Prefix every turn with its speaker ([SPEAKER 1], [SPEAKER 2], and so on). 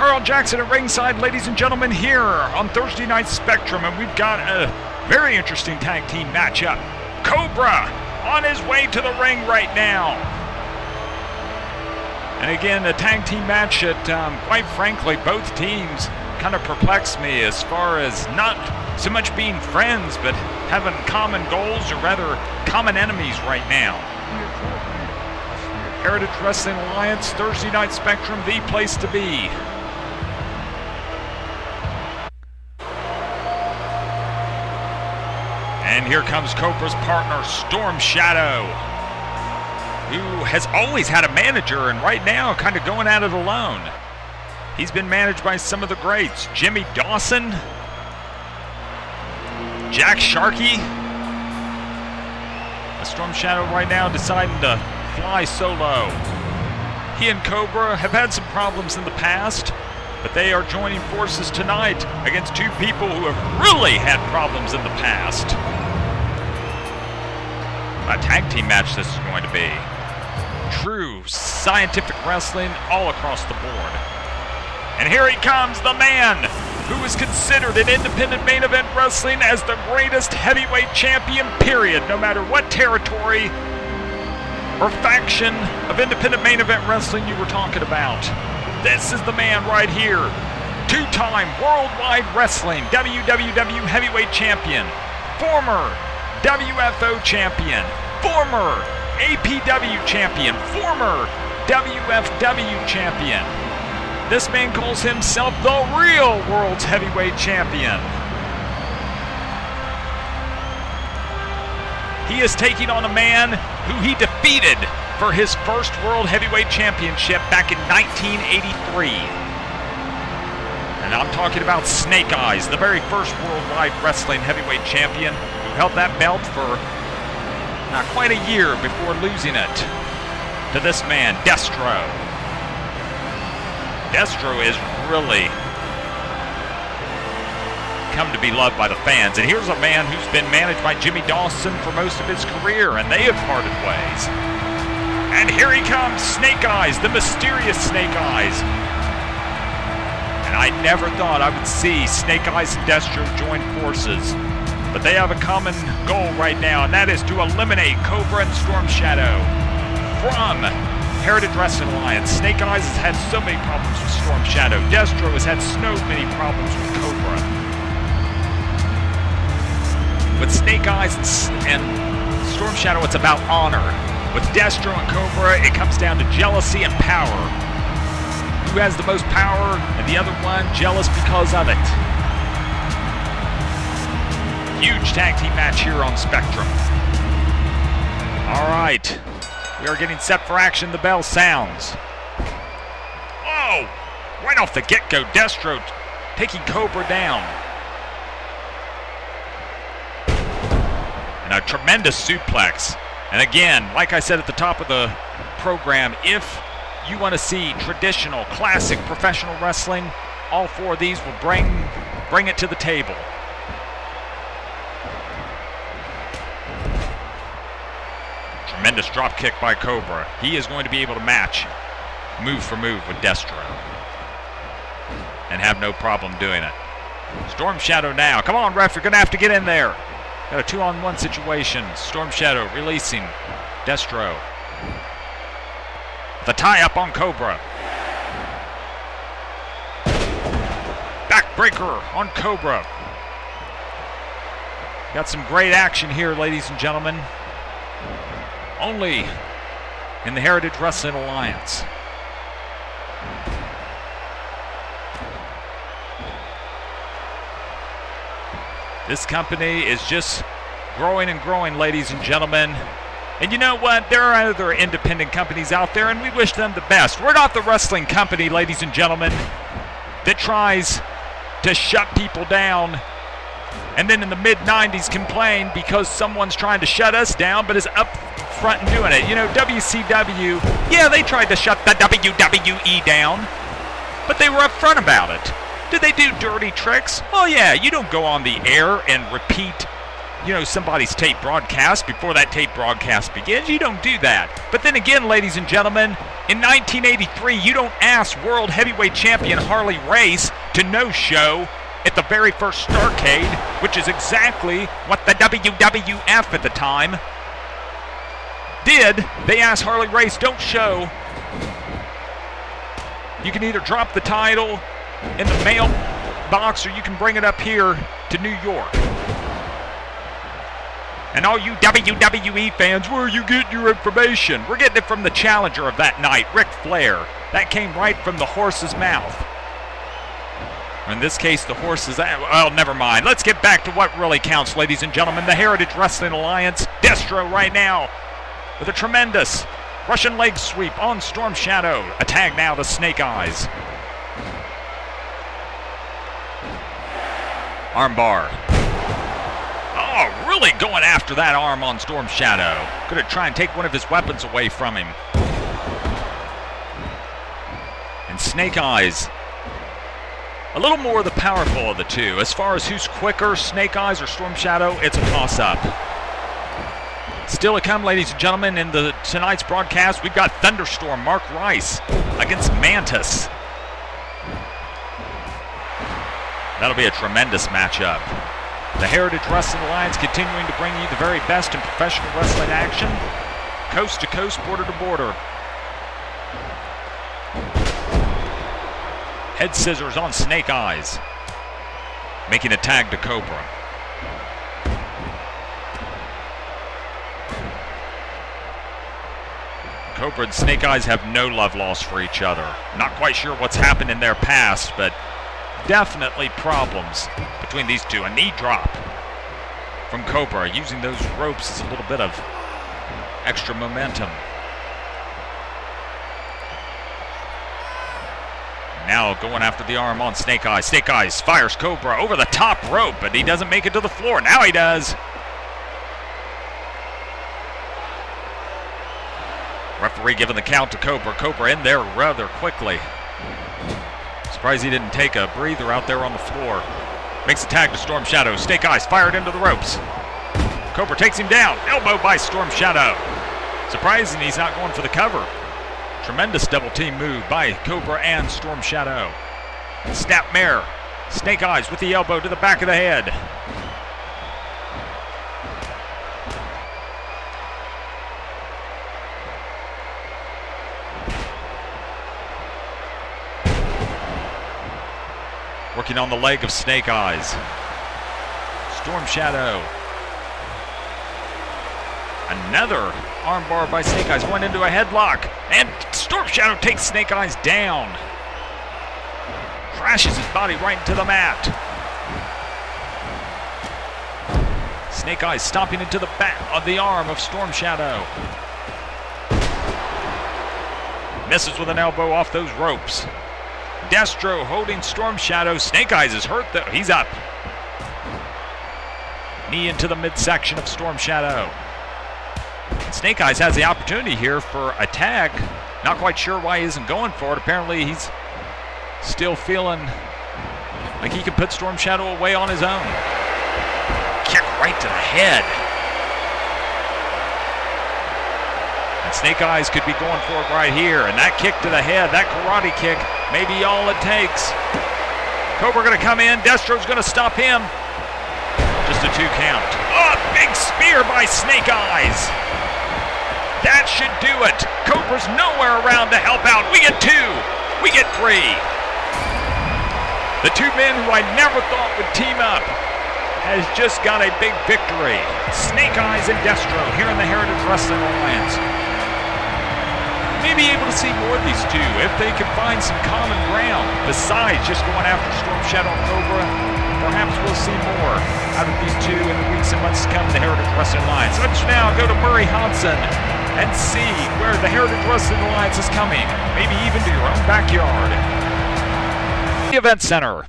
[SPEAKER 1] Carl Jackson at ringside, ladies and gentlemen, here on Thursday Night Spectrum, and we've got a very interesting tag team matchup. Cobra on his way to the ring right now. And again, a tag team match that, quite frankly, both teams kind of perplex me as far as not so much being friends, but having common goals, or rather common enemies right now. Heritage Wrestling Alliance, Thursday Night Spectrum, the place to be. And here comes Cobra's partner, Storm Shadow, who has always had a manager and right now kind of going at it alone. He's been managed by some of the greats, Jimmy Dawson, Jack Sharkey. Storm Shadow right now deciding to fly solo. He and Cobra have had some problems in the past, but they are joining forces tonight against two people who have really had problems in the past. A tag team match this is going to be. True scientific wrestling all across the board. And here he comes, the man who is considered in independent main event wrestling as the greatest heavyweight champion, period, no matter what territory or faction of independent main event wrestling you were talking about. This is the man right here. Two-time Worldwide Wrestling WWW Heavyweight Champion, former WFO Champion, former APW Champion, former WFW Champion. This man calls himself the real World's Heavyweight Champion. He is taking on a man who he defeated for his first World Heavyweight Championship back in 1983. And I'm talking about Snake Eyes, the very first Worldwide Wrestling Heavyweight Champion, who held that belt for not quite a year before losing it to this man, Destro. Destro is really come to be loved by the fans. And here's a man who's been managed by Jimmy Dawson for most of his career, and they have parted ways. And here he comes, Snake Eyes, the mysterious Snake Eyes. And I never thought I would see Snake Eyes and Destro join forces. But they have a common goal right now, and that is to eliminate Cobra and Storm Shadow from Heritage Wrestling Alliance. Snake Eyes has had so many problems with Storm Shadow. Destro has had so many problems with Cobra. With Snake Eyes and Storm Shadow, it's about honor. With Destro and Cobra, it comes down to jealousy and power. Who has the most power, and the other one jealous because of it. Huge tag team match here on Spectrum. All right, we are getting set for action. The bell sounds. Oh, right off the get-go, Destro taking Cobra down. And a tremendous suplex. And again, like I said at the top of the program, if you want to see traditional, classic professional wrestling, all four of these will bring it to the table. Tremendous drop kick by Cobra. He is going to be able to match move for move with Destro and have no problem doing it. Storm Shadow now. Come on, ref, you're going to have to get in there. Got a 2-on-1 situation. Storm Shadow releasing Destro. The tie-up on Cobra. Backbreaker on Cobra. Got some great action here, ladies and gentlemen. Only in the Heritage Wrestling Alliance. This company is just growing and growing, ladies and gentlemen. And you know what? There are other independent companies out there, and we wish them the best. We're not the wrestling company, ladies and gentlemen, that tries to shut people down and then in the mid-90s complain because someone's trying to shut us down but is up front and doing it. You know, WCW, yeah, they tried to shut the WWE down, but they were up front about it. Did they do dirty tricks? Oh yeah, you don't go on the air and repeat somebody's tape broadcast before that tape broadcast begins. You don't do that. But then again, ladies and gentlemen, in 1983, you don't ask World Heavyweight Champion Harley Race to no-show at the very first STARRCADE, which is exactly what the WWF at the time did. They asked Harley Race, don't show. You can either drop the title in the mail box or you can bring it up here to New York. And all you WWE fans, where are you getting your information? We're getting it from the challenger of that night, Ric Flair. That came right from the horse's mouth. In this case, the horse's... Well, never mind. Let's get back to what really counts, ladies and gentlemen. The Heritage Wrestling Alliance, Destro right now, with a tremendous Russian leg sweep on Storm Shadow. A tag now to Snake Eyes. Armbar. Oh, really going after that arm on Storm Shadow. Gonna try and take one of his weapons away from him. And Snake Eyes, a little more the powerful of the two. As far as who's quicker, Snake Eyes or Storm Shadow, it's a toss-up. Still to come, ladies and gentlemen, in tonight's broadcast, we've got Thunderstorm Mark Rice against Mantis. That'll be a tremendous matchup. The Heritage Wrestling Alliance continuing to bring you the very best in professional wrestling action, coast to coast, border to border. Head scissors on Snake Eyes, making a tag to Cobra. Cobra and Snake Eyes have no love lost for each other. Not quite sure what's happened in their past, but definitely problems between these two. A knee drop from Cobra, using those ropes as a little bit of extra momentum. Now going after the arm on Snake Eyes. Snake Eyes fires Cobra over the top rope, but he doesn't make it to the floor. Now he does. Referee giving the count to Cobra. Cobra in there rather quickly. Surprised he didn't take a breather out there on the floor. Makes a tag to Storm Shadow. Snake Eyes fired into the ropes. Cobra takes him down. Elbow by Storm Shadow. Surprising he's not going for the cover. Tremendous double team move by Cobra and Storm Shadow. Snapmare. Snake Eyes with the elbow to the back of the head. Working on the leg of Snake Eyes. Storm Shadow. Another armbar by Snake Eyes, going into a headlock. And Storm Shadow takes Snake Eyes down. Crashes his body right into the mat. Snake Eyes stomping into the back of the arm of Storm Shadow. Misses with an elbow off those ropes. Destro holding Storm Shadow. Snake Eyes is hurt though. He's up. Knee into the midsection of Storm Shadow. Snake Eyes has the opportunity here for a tag. Not quite sure why he isn't going for it. Apparently he's still feeling like he can put Storm Shadow away on his own. Kick right to the head. And Snake Eyes could be going for it right here. And that kick to the head, that karate kick, may be all it takes. Cobra gonna come in. Destro's gonna stop him. Just a 2 count. Oh, big spear by Snake Eyes. That should do it. Cobra's nowhere around to help out. We get 2. We get 3. The 2 men who I never thought would team up has just got a big victory. Snake Eyes and Destro here in the Heritage Wrestling Alliance. May be able to see more of these two if they can find some common ground besides just going after Storm Shadow and Cobra. Perhaps we'll see more out of these two in the weeks and months to come in the Heritage Wrestling Alliance. Let's now go to Murray Hansen and see where the Heritage Wrestling Alliance is coming, maybe even to your own backyard. The Event Center.